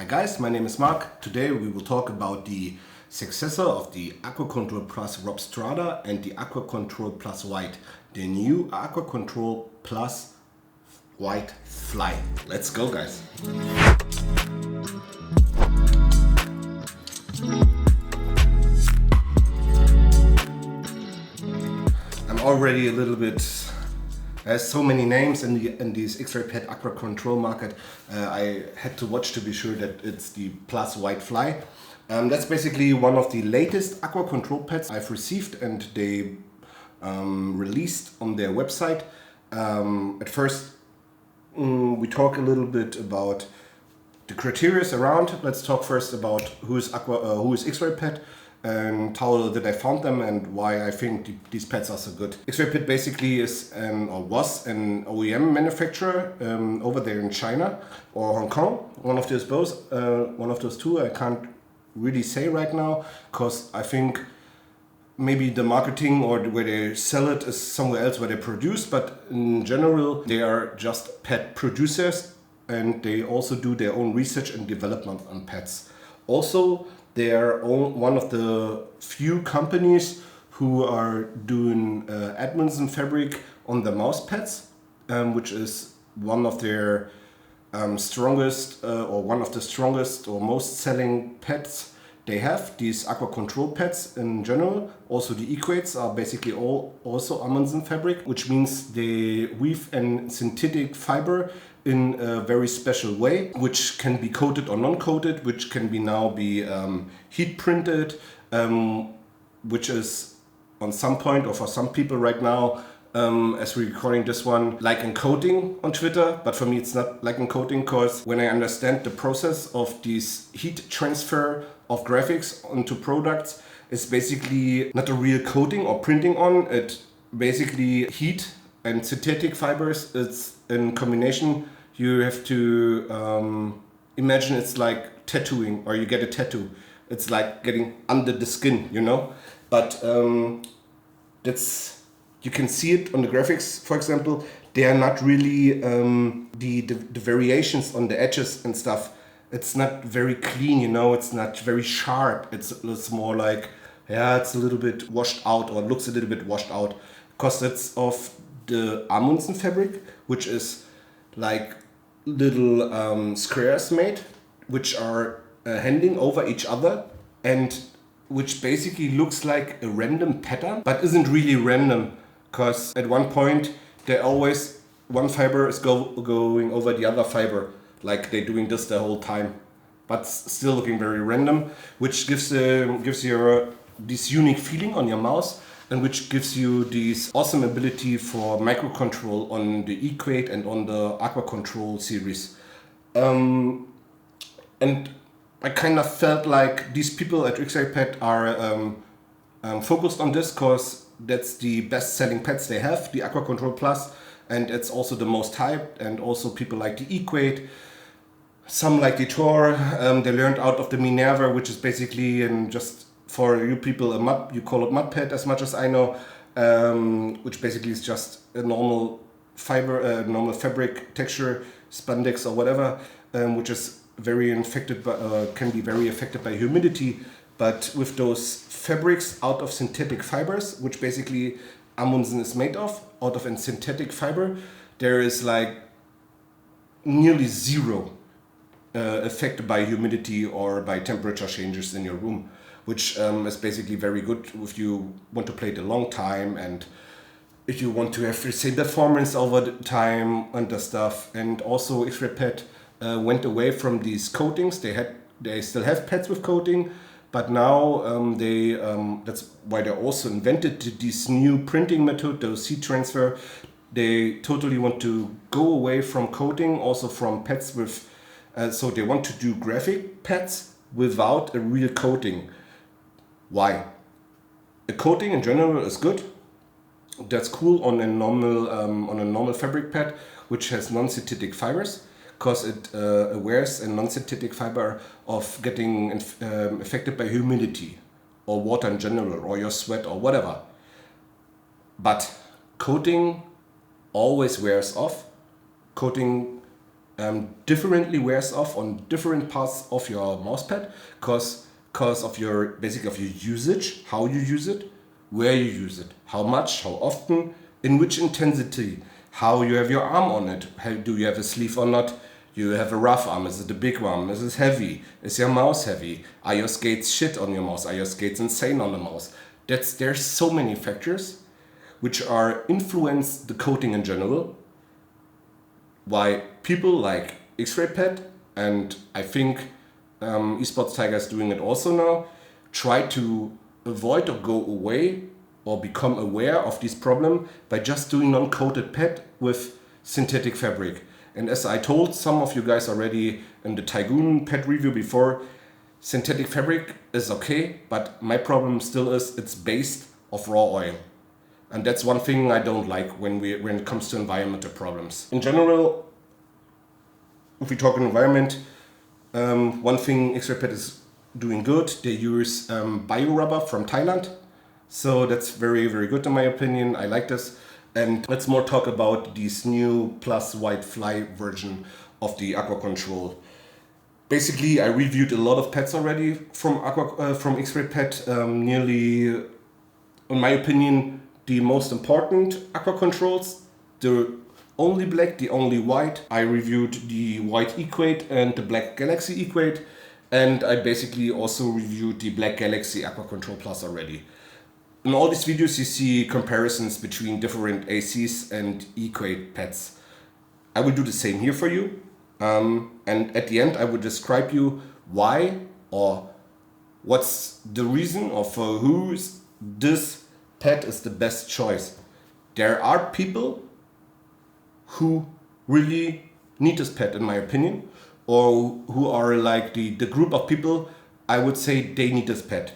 Hi guys, my name is Mark. Today we will talk about the successor of the AQUA Control Plus Rob Strada and the AQUA Control Plus White, the new AQUA Control Plus White Fly. Let's go guys. I'm already a little bit. There's so many names in this x-raypad AQUA control market. I had to watch to be sure that it's the Plus White Fly. That's basically one of the latest AQUA control pads I've received, and they released on their website. At first, we talk a little bit about the criteria around. Let's talk first about who is x-raypad and how did I found them and why I think these pads are so good. x-raypad basically is was an OEM manufacturer over there in China or Hong Kong, one of those both, one of those two. I can't really say right now because I think maybe the marketing or where they sell it is somewhere else where they produce, but in general they are just pad producers and they also do their own research and development on pads. Also, they are one of the few companies who are doing admin fabric on the mouse pads, which is one of their strongest or one of the strongest or most selling pads they have. These AQUA control pads in general. Also the equates are basically also Amundsen fabric, which means they weave a synthetic fiber in a very special way, which can be coated or non-coated, which can now be heat printed, which is on some point or for some people right now, as we're recording this one, like encoding on Twitter, but for me it's not like encoding, because when I understand the process of this heat transfer of graphics onto products, it's basically not a real coating or printing on it. Basically heat and synthetic fibers, it's in combination. You have to imagine it's like tattooing, or you get a tattoo. It's like getting under the skin, you know. But that's, you can see it on the graphics, for example. They are not really the variations on the edges and stuff. It's not very clean, you know. It's not very sharp. It's more like, yeah, it's a little bit washed out, or looks a little bit washed out, because it's of the Amundsen fabric, which is like little squares made, which are handing over each other, and which basically looks like a random pattern, but isn't really random, because at one point one fiber is going over the other fiber, like they're doing this the whole time, but still looking very random, which gives you this unique feeling on your mouse, and which gives you this awesome ability for microcontrol on the Equate and on the AQUA Control series. And I kind of felt like these people at x-raypad are focused on this because that's the best selling pads they have, the AQUA Control Plus, and it's also the most hyped, and also people like the Equate. Some like the Tor, they learned out of the Minerva, which is basically just for you people you call it mud pad as much as I know, which basically is just a normal fiber, normal fabric texture, spandex or whatever, which is very infected by, can be very affected by humidity. But with those fabrics out of synthetic fibers, which basically Amundsen is made of, out of a synthetic fiber, there is like nearly zero affected by humidity or by temperature changes in your room, which is basically very good if you want to play it a long time, and if you want to have the same performance over the time and the stuff. And also x-raypad went away from these coatings. They still have pads with coating, but now that's why they also invented this new printing method, those heat transfer. They totally want to go away from coating, also from pads with so they want to do graphic pads without a real coating. Why? A coating in general is good. That's cool on a normal fabric pad, which has non-synthetic fibers, because it wears a non-synthetic fiber of getting affected by humidity or water in general, or your sweat or whatever. But coating always wears off. Coating differently wears off on different parts of your mousepad because of your basically of your usage, how you use it, where you use it, how much, how often, in which intensity, how you have your arm on it, how do you have a sleeve or not, you have a rough arm, is it a big arm, is it heavy, is your mouse heavy, are your skates shit on your mouse, are your skates insane on the mouse. There's so many factors which are influence the coating in general, why people like x-raypad, and I think Esports Tiger is doing it also now, try to avoid or go away or become aware of this problem by just doing non-coated pad with synthetic fabric. And as I told some of you guys already in the Tygoon pad review before, synthetic fabric is okay, but my problem still is it's based off raw oil. And that's one thing I don't like when it comes to environmental problems. In general, if we talk environment, one thing x-raypad is doing good, they use bio-rubber from Thailand. So that's very, very good in my opinion. I like this. And let's more talk about this new plus white fly version of the AQUA Control. Basically, I reviewed a lot of pads already from x-raypad. Nearly, in my opinion, the most important AQUA Controls. The only black, the only white. I reviewed the white Equate and the black Galaxy Equate. And I basically also reviewed the black Galaxy AQUA Control Plus already. In all these videos you see comparisons between different ACs and Equate pads. I will do the same here for you. And at the end I will describe you why or what's the reason or for whose this pad is the best choice. There are people who really need this pad in my opinion, or who are like the group of people I would say they need this pad.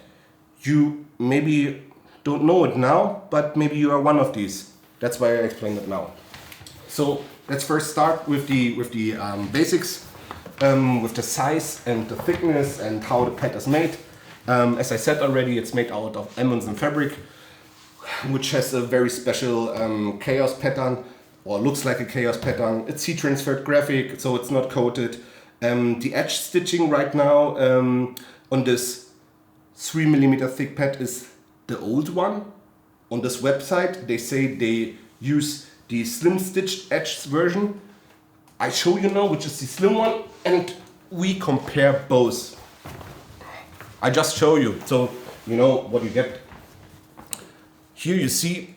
You maybe don't know it now, but maybe you are one of these. That's why I explained it now. So let's first start with the basics, with the size and the thickness and how the pad is made. As I said already, it's made out of Amazon fabric, which has a very special chaos pattern, or looks like a chaos pattern. It's heat transferred graphic, so it's not coated. The edge stitching right now on this 3mm thick pad is the old one. On this website they say they use the slim stitched edge version. I show you now which is the slim one and we compare both. I just show you so you know what you get. Here you see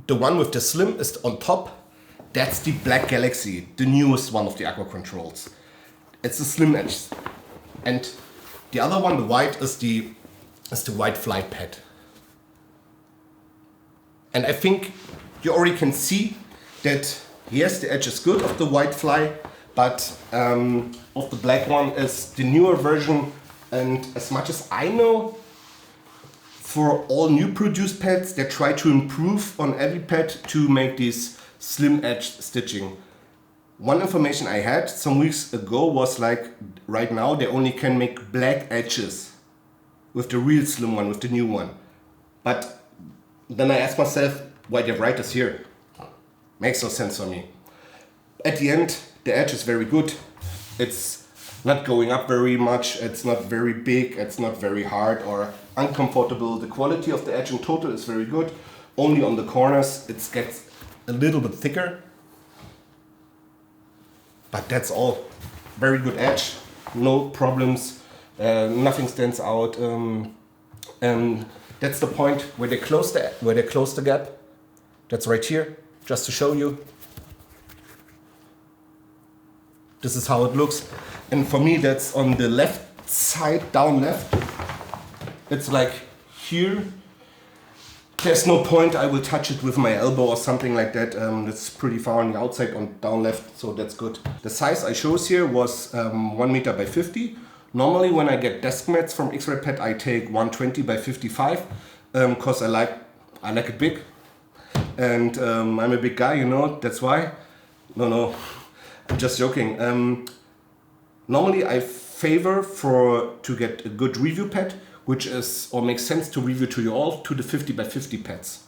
the one with the slim is on top. That's the Black Galaxy, the newest one of the AQUA Controls. It's the slim edge. And the other one, the white, is the white fly pad. And I think you already can see that yes, the edge is good of the white fly, but of the black one is the newer version. And as much as I know, for all new produced pads, they try to improve on every pad to make this slim edge stitching. One information I had some weeks ago was like, right now they only can make black edges with the real slim one, with the new one. But then I asked myself, why they write this here? Makes no sense for me. At the end, the edge is very good. It's not going up very much, it's not very big, it's not very hard or uncomfortable. The quality of the edge in total is very good. Only on the corners it gets a little bit thicker. But that's all. Very good edge, no problems, nothing stands out. And that's the point where they close the gap. That's right here, just to show you. This is how it looks. And for me, that's on the left side, down left. It's like here. There's no point I will touch it with my elbow or something like that. It's pretty far on the outside, on down left, so that's good. The size I chose here was 1 meter by 50. Normally when I get desk mats from x-raypad, I take 120 by 55 because I like it big. And I'm a big guy, you know, that's why. No, I'm just joking. Normally I favor to get a good review pad, which is, or makes sense to review to you all, to the 50 by 50 pads.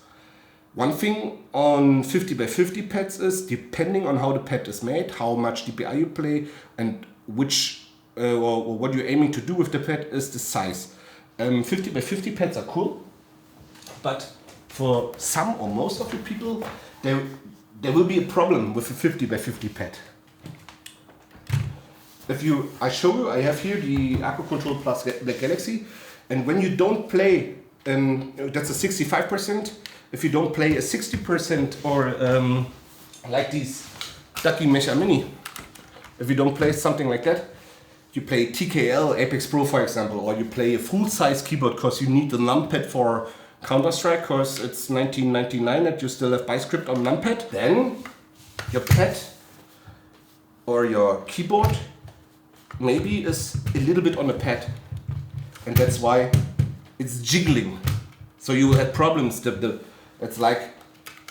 One thing on 50 by 50 pads is, depending on how the pad is made, how much DPI you play, and which or what you're aiming to do with the pad, is the size. 50 by 50 pads are cool, but for some or most of the people, there will be a problem with a 50 by 50 pad. I show you, I have here the AQUA Control Plus Black Galaxy, and when you don't play, that's a 65%. If you don't play a 60% or like these Ducky Mecha Mini, if you don't play something like that, you play TKL Apex Pro, for example, or you play a full-size keyboard because you need the numpad for Counter-Strike because it's 1999 and you still have ByScript on numpad, then your pad or your keyboard maybe is a little bit on the pad, and that's why it's jiggling. So you will have problems. It's like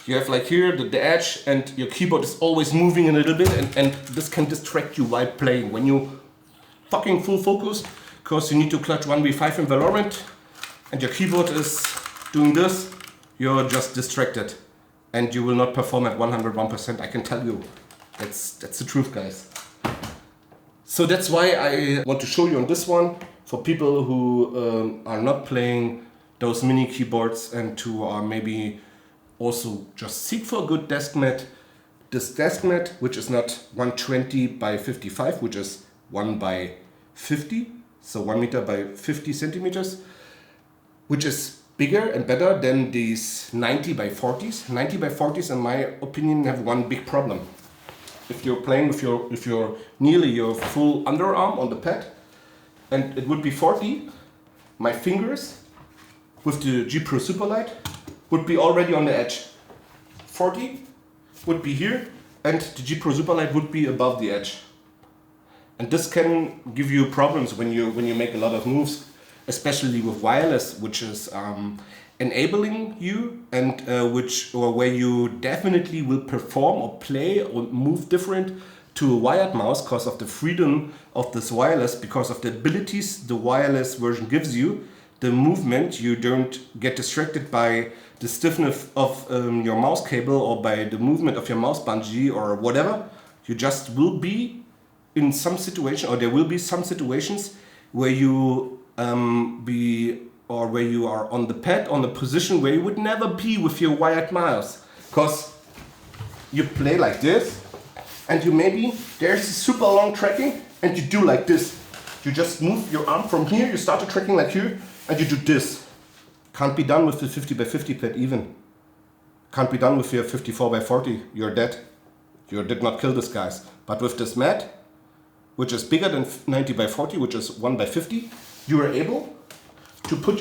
you have like here the edge, and your keyboard is always moving a little bit, and this can distract you while playing. When you fucking full focus, because you need to clutch 1v5 in Valorant, and your keyboard is doing this, you're just distracted, and you will not perform at 101%. I can tell you, that's the truth, guys. So that's why I want to show you on this one for people who are not playing those mini keyboards and who are maybe also just seek for a good desk mat. This desk mat, which is not 120 by 55, which is 1 by 50, so 1 meter by 50 centimeters, which is bigger and better than these 90 by 40s. 90 by 40s, in my opinion, have one big problem. If you're playing with your nearly your full underarm on the pad, and it would be 40, my fingers with the G Pro Superlight would be already on the edge. 40 would be here, and the G Pro Superlight would be above the edge. And this can give you problems when you make a lot of moves, especially with wireless, which is enabling you and where you definitely will perform or play or move different to a wired mouse because of the freedom of this wireless, because of the abilities the wireless version gives you. The movement, you don't get distracted by the stiffness of your mouse cable or by the movement of your mouse bungee or whatever. You just will be in some situation, or there will be some situations where you where you are on the pad on a position where you would never be with your wired mouse, because you play like this and you maybe there's a super long tracking and you do like this. You just move your arm from here, you start the tracking like here, and you do this. Can't be done with the 50 by 50 pad even. Can't be done with your 54 by 40. You're dead. You did not kill this, guys. But with this mat, which is bigger than 90 by 40, which is 1 by 50, you are able to put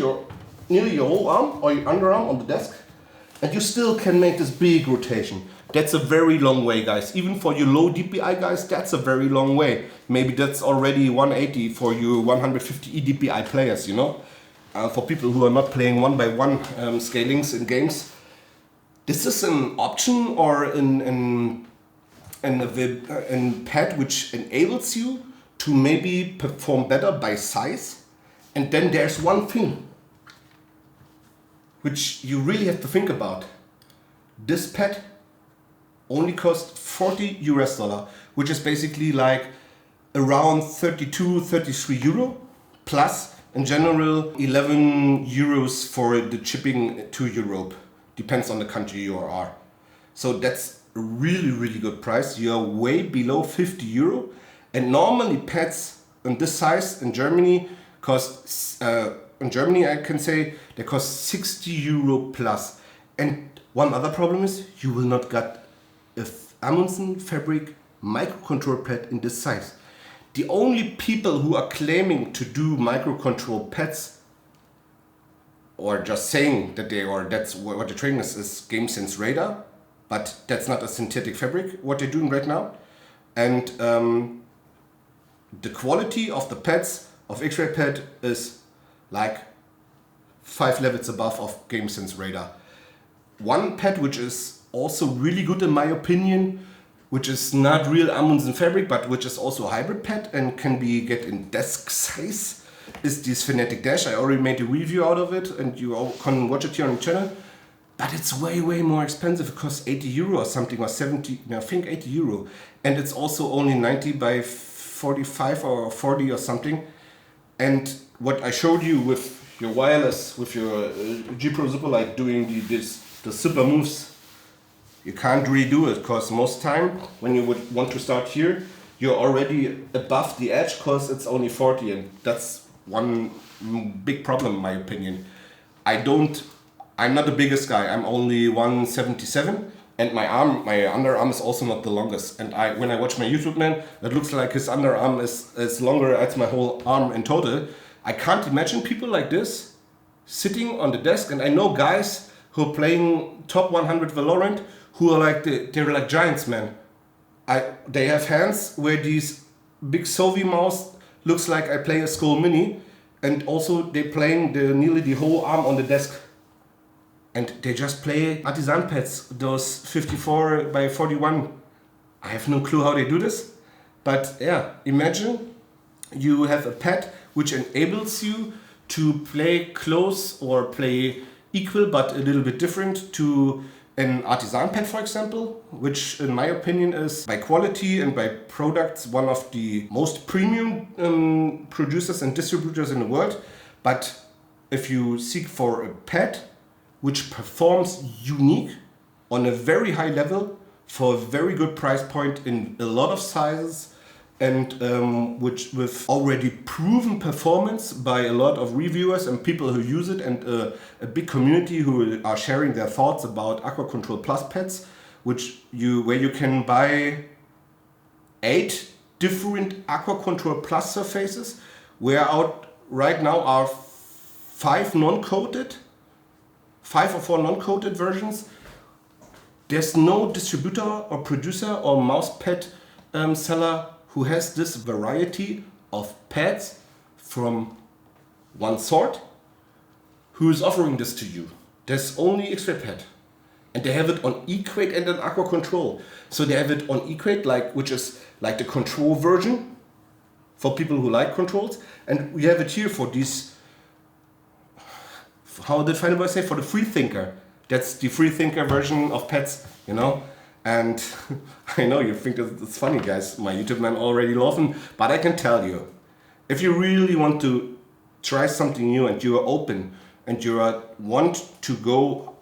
nearly your whole arm or your underarm on the desk, and you still can make this big rotation. That's a very long way, guys. Even for you low DPI guys, that's a very long way. Maybe that's already 180 for you 150 eDPI players, you know? For people who are not playing 1x1 scalings in games, this is an option or an pad which enables you to maybe perform better by size. And then there's one thing which you really have to think about. This pad only costs $40 US, which is basically like around 32, 33 euro, plus in general 11 euros for the shipping to Europe. Depends on the country you are. So that's a really, really good price. You are way below 50 euro. And normally pads in this size in Germany cost, in Germany I can say, they cost 60 euro plus. And one other problem is you will not get a Amundsen fabric microcontroller pad in this size. The only people who are claiming to do microcontrol pads, or just saying that that's what the training is GameSense Radar, but that's not a synthetic fabric what they're doing right now. And the quality of the pads of x-raypad is like 5 levels above of GameSense Radar. One pad which is also really good in my opinion, which is not real Amundsen fabric, but which is also a hybrid pad and can be get in desk size, is this Fnatic Dash. I already made a review out of it and you all can watch it here on the channel. But it's way, way more expensive. It costs 80 euro or something, or 70, no, I think 80 euro. And it's also only 90 by 45 or 40 or something. And what I showed you with your wireless, with your G Pro Zipper, like doing the super moves, you can't really do it, because most time when you would want to start here, you're already above the edge, because it's only 40, and that's one big problem in my opinion. I'm not the biggest guy, I'm only 177, and my underarm is also not the longest. And when I watch my YouTube man, it looks like his underarm is longer as my whole arm in total. I can't imagine people like this sitting on the desk, and I know guys who are playing top 100 Valorant who are like they're like giants, man. They have hands where these big Sovi mouse looks like I play a Skull Mini, and also they're playing nearly the whole arm on the desk. And they just play artisan pads, those 54 by 41. I have no clue how they do this. But yeah, imagine you have a pad which enables you to play close or play equal but a little bit different to an artisan pad, for example, which in my opinion is by quality and by products one of the most premium producers and distributors in the world. But if you seek for a pad which performs unique on a very high level for a very good price point in a lot of sizes, and which with already proven performance by a lot of reviewers and people who use it, and a big community who are sharing their thoughts about Aqua Control Plus pads, where you can buy 8 different Aqua Control Plus surfaces, where out right now are 5 non-coated, 5 or 4 non-coated versions. There's no distributor or producer or mousepad seller who has this variety of pads from one sort who is offering this to you. There's only x-raypad, and they have it on Equate and on Aqua Control. So they have it on Equate, which is like the control version for people who like controls, and we have it here for these, how did Feinberg say, for the Freethinker. That's the Freethinker version of pads, you know. And I know you think it's funny, guys, my YouTube man already laughing, but I can tell you, if you really want to try something new and you are open and you want to go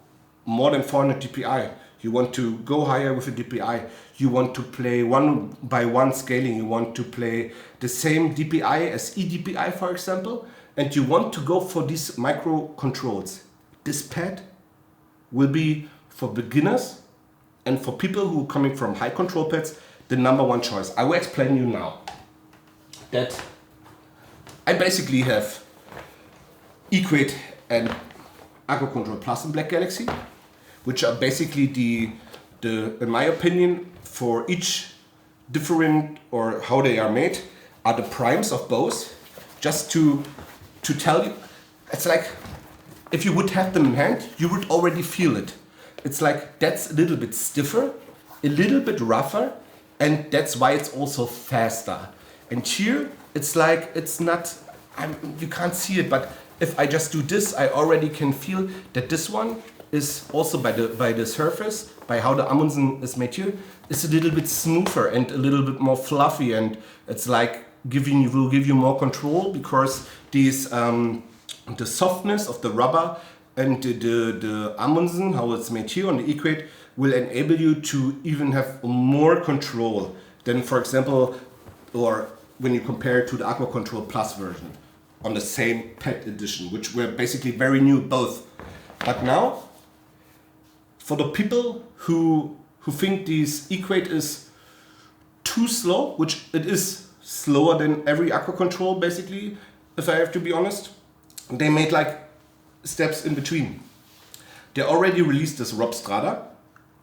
more than 400 dpi, you want to go higher with a dpi, you want to play 1x1 scaling, you want to play the same dpi as eDPI, for example, and you want to go for these micro controls, this pad will be for beginners and for people who are coming from high control pads, the #1 choice. I will explain you now that I basically have Equate and Aqua Control Plus in Black Galaxy, which are basically the in my opinion, for each different, or how they are made, are the primes of both. Just to tell you, it's like if you would have them in hand, you would already feel it. It's like that's a little bit stiffer, a little bit rougher, and that's why it's also faster. And here it's like it's not, you can't see it, but if I just do this, I already can feel that this one is also by the surface, by how the Amundsen is made here, is a little bit smoother and a little bit more fluffy, and it's like will give you more control, because these the softness of the rubber and the Amundsen, how it's made here on the Equate, will enable you to even have more control than, for example, or when you compare it to the Aqua Control Plus version on the same pad edition, which were basically very new both. But now, for the people who think this Equate is too slow, which it is slower than every Aqua Control basically, if I have to be honest, they made like steps in between. They already released this Rob Strada.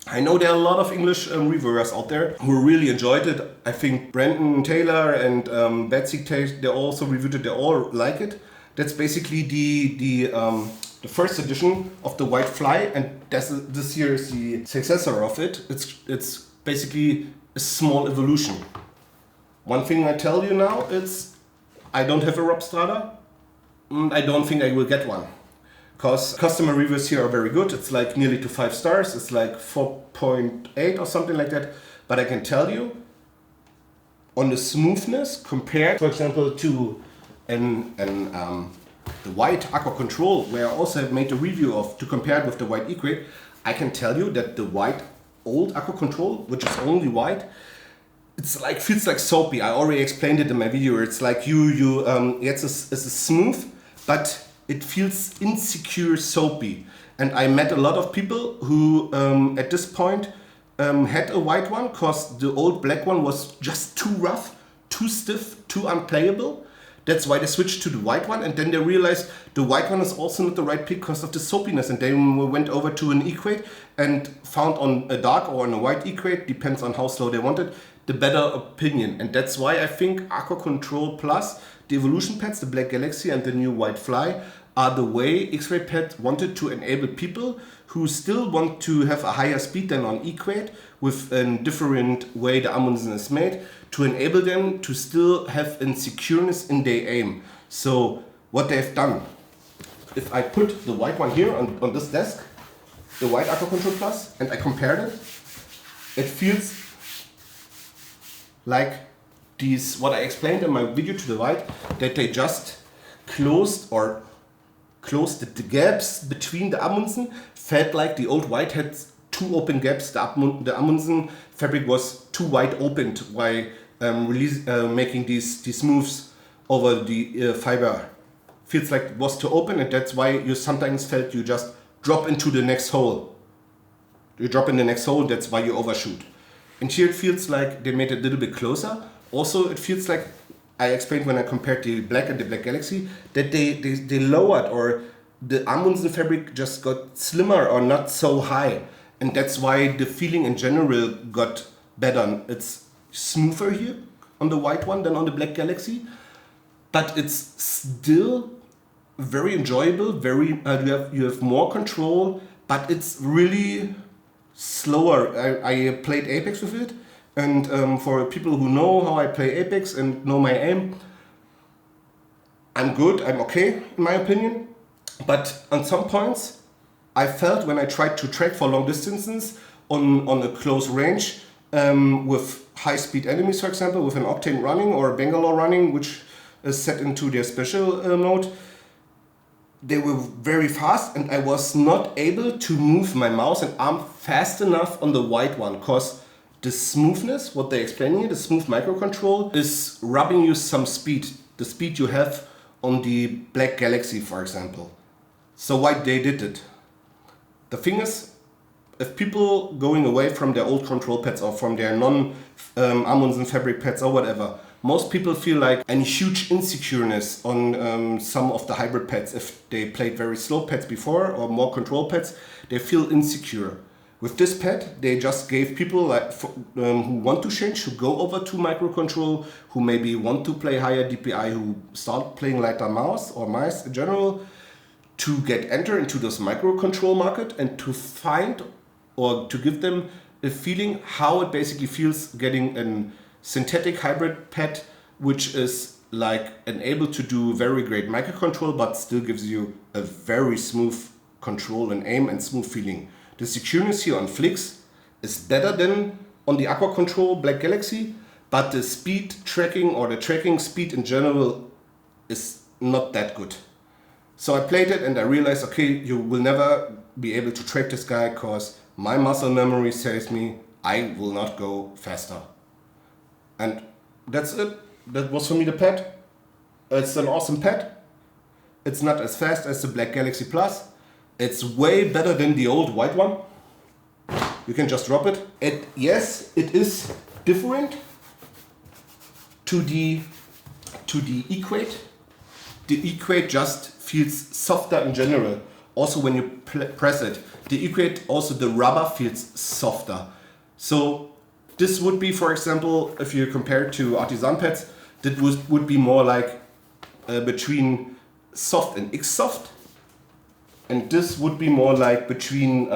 I know there are a lot of English reviewers out there who really enjoyed it. I think Brandon Taylor and Betsy Tate, they also reviewed it, they all like it. That's basically the first edition of the White Fly, and this here is the successor of it. It's basically a small evolution. One thing I tell you now is I don't have a Rob Strada. I don't think I will get one. because customer reviews here are very good. It's like nearly to 5 stars. It's like 4.8 or something like that. But I can tell you, on the smoothness compared, for example, to the white AQUA Control, where I also have made a review of to compare it with the white eQuate, I can tell you that the white old AQUA Control, which is only white, it's like feels like soapy. I already explained it in my video. It's like it's a smooth, but it feels insecure soapy. And I met a lot of people who at this point had a white one because the old black one was just too rough, too stiff, too unplayable. That's why they switched to the white one, and then they realized the white one is also not the right pick because of the soapiness, and they went over to an eQuate and found on a dark or on a white eQuate, depends on how slow they wanted, the better opinion. And that's why I think AQUA Control Plus, the Evolution pads, the Black Galaxy and the new White Fly are the way x-raypad wanted to enable people who still want to have a higher speed than on eQuate with a different way the Amundsen is made, to enable them to still have a secureness in their aim. So what they've done, if I put the white one here on this desk, the white AQUA Control Plus, and I compared it, it feels like these, what I explained in my video to the right, that they just closed the gaps between the Amundsen. Felt like the old white had two open gaps. The Amundsen fabric was too wide opened by making these moves over the fiber. Feels like it was too open, and that's why you sometimes felt you just drop into the next hole. You drop in the next hole, that's why you overshoot. And here it feels like they made it a little bit closer. Also, it feels like I explained when I compared the black and the Black Galaxy, that they lowered, or the Amundsen fabric just got slimmer or not so high. And that's why the feeling in general got better. It's smoother here on the white one than on the Black Galaxy, but it's still very enjoyable. You have more control, but it's really slower. I played Apex with it, and for people who know how I play Apex and know my aim, I'm good, I'm okay in my opinion. But on some points, I felt when I tried to track for long distances on a close range with high-speed enemies, for example, with an Octane running or a Bangalore running, which is set into their special mode, they were very fast, and I was not able to move my mouse and arm fast enough on the white one, because the smoothness, what they explain here, the smooth microcontrol, is robbing you some speed, the speed you have on the Black Galaxy, for example. So why they did it? The thing is, if people going away from their old control pads or from their non-Amundsen fabric pads or whatever, most people feel like a huge insecureness on some of the hybrid pads. If they played very slow pads before or more control pads, they feel insecure. With this pad, they just gave people like who want to change, who go over to microcontrol, who maybe want to play higher DPI, who start playing lighter mouse or mice in general, to enter into this microcontrol market and to find or to give them a feeling how it basically feels getting a synthetic hybrid pad, which is like able to do very great microcontrol, but still gives you a very smooth control and aim and smooth feeling. The secureness here on Flix is better than on the AQUA Control Black Galaxy, but the speed tracking or the tracking speed in general is not that good. So I played it and I realized, okay, you will never be able to track this guy because my muscle memory says me I will not go faster. And that's it. That was for me the pad. It's an awesome pad. It's not as fast as the Black Galaxy Plus. It's way better than the old white one. You can just drop it. Yes, it is different to the eQuate. The eQuate just feels softer in general. Also when you press it. The eQuate, also the rubber feels softer. So this would be, for example, if you compare it to artisan pads, that would be more like between soft and X-soft. And this would be more like between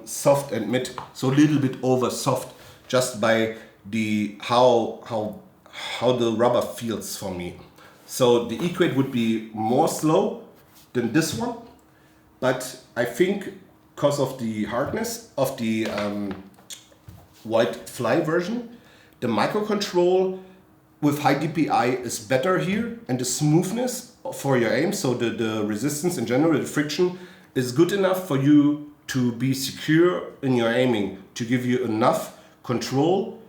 soft and mid, so a little bit over soft, just by the how the rubber feels for me. So the eQuate would be more slow than this one, but I think because of the hardness of the white fly version, the microcontrol with high DPI is better here, and the smoothness for your aim, so the resistance in general, the friction, is good enough for you to be secure in your aiming, to give you enough control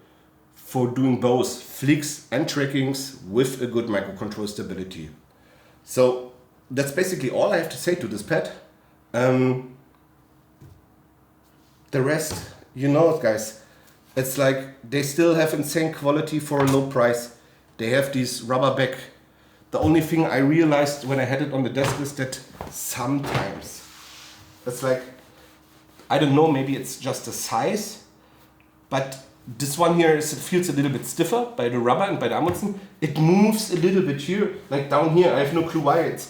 for doing both flicks and trackings with a good microcontrol stability. So that's basically all I have to say to this pad. The rest, you know it, guys. It's like they still have insane quality for a low price. They have these rubber back. The only thing I realized when I had it on the desk is that sometimes it's like, I don't know, maybe it's just the size, but this one here feels a little bit stiffer by the rubber and by the Amundsen. It moves a little bit here, like down here. I have no clue why. It's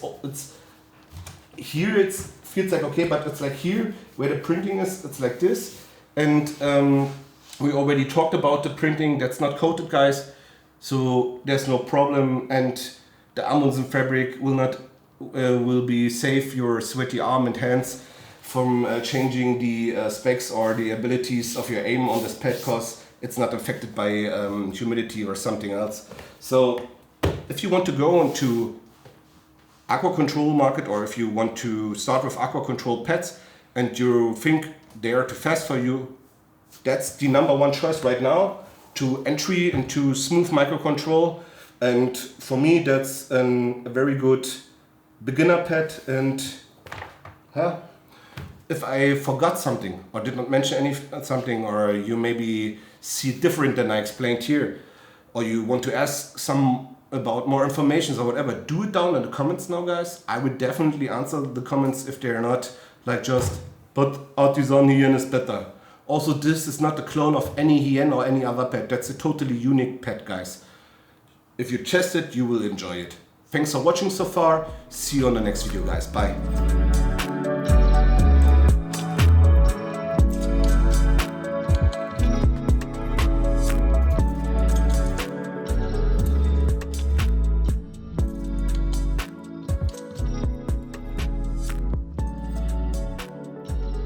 here. It feels like okay, but it's like here where the printing is. It's like this, and we already talked about the printing. That's not coated, guys, so there's no problem. And the Amundsen fabric will be save your sweaty arm and hands from changing the specs or the abilities of your aim on this pad, because it's not affected by humidity or something else. So if you want to go into aqua control market, or if you want to start with aqua control pads and you think they are too fast for you, that's the #1 choice right now to entry into smooth microcontrol. And for me, that's a very good beginner pad. And if I forgot something or did not mention something, or you maybe see different than I explained here, or you want to ask about more information or whatever, do it down in the comments now, guys. I would definitely answer the comments if they're not like just, but Artisan Hien is better. Also, this is not a clone of any Hien or any other pad. That's a totally unique pad, guys. If you test it, you will enjoy it. Thanks for watching so far. See you on the next video, guys. Bye.